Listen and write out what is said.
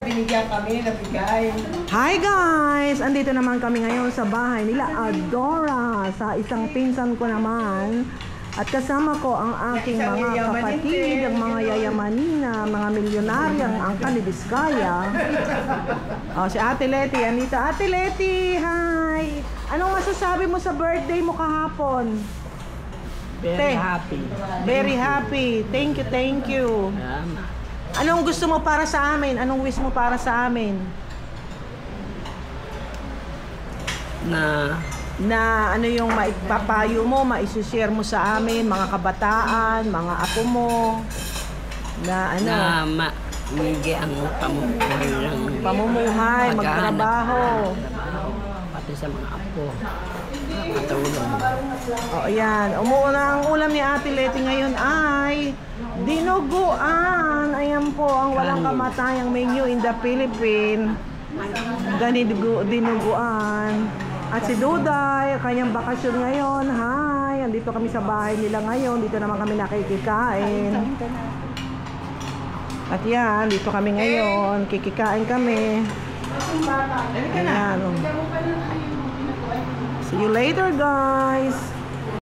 Binigyan kami, nabigay. Hi guys! Andito naman kami ngayon sa bahay nila Adora, sa isang pinsan ko naman. At kasama ko ang aking mga kapatid, ang mga yayamanina, mga milyonaryang angkan ni Biskaya. Si Ate Leti, Anita. Ate Leti, hi! Anong masasabi mo sa birthday mo kahapon? Very happy. Very happy. Thank you, thank you. Anong gusto mo para sa amin? Anong wish mo para sa amin? Na ano yung maipapayo mo, maisushare mo sa amin, mga kabataan, mga apo mo, na ano? Na hindi ang pamumuhay, magtrabaho. Pati sa mga apo. Matulong. O yan, umuuna ang ulam ni Ate Leti ngayon ay dinuguan. Ayan po ang walang kamatayang menu in the Philippines. Dinuguan. At si Duday, kanyang bakasyon ngayon. Hi, andito kami sa bahay nila ngayon. Dito naman kami nakikikain. At yan, dito kami ngayon. Kikikain kami. Ayan. See you later, guys.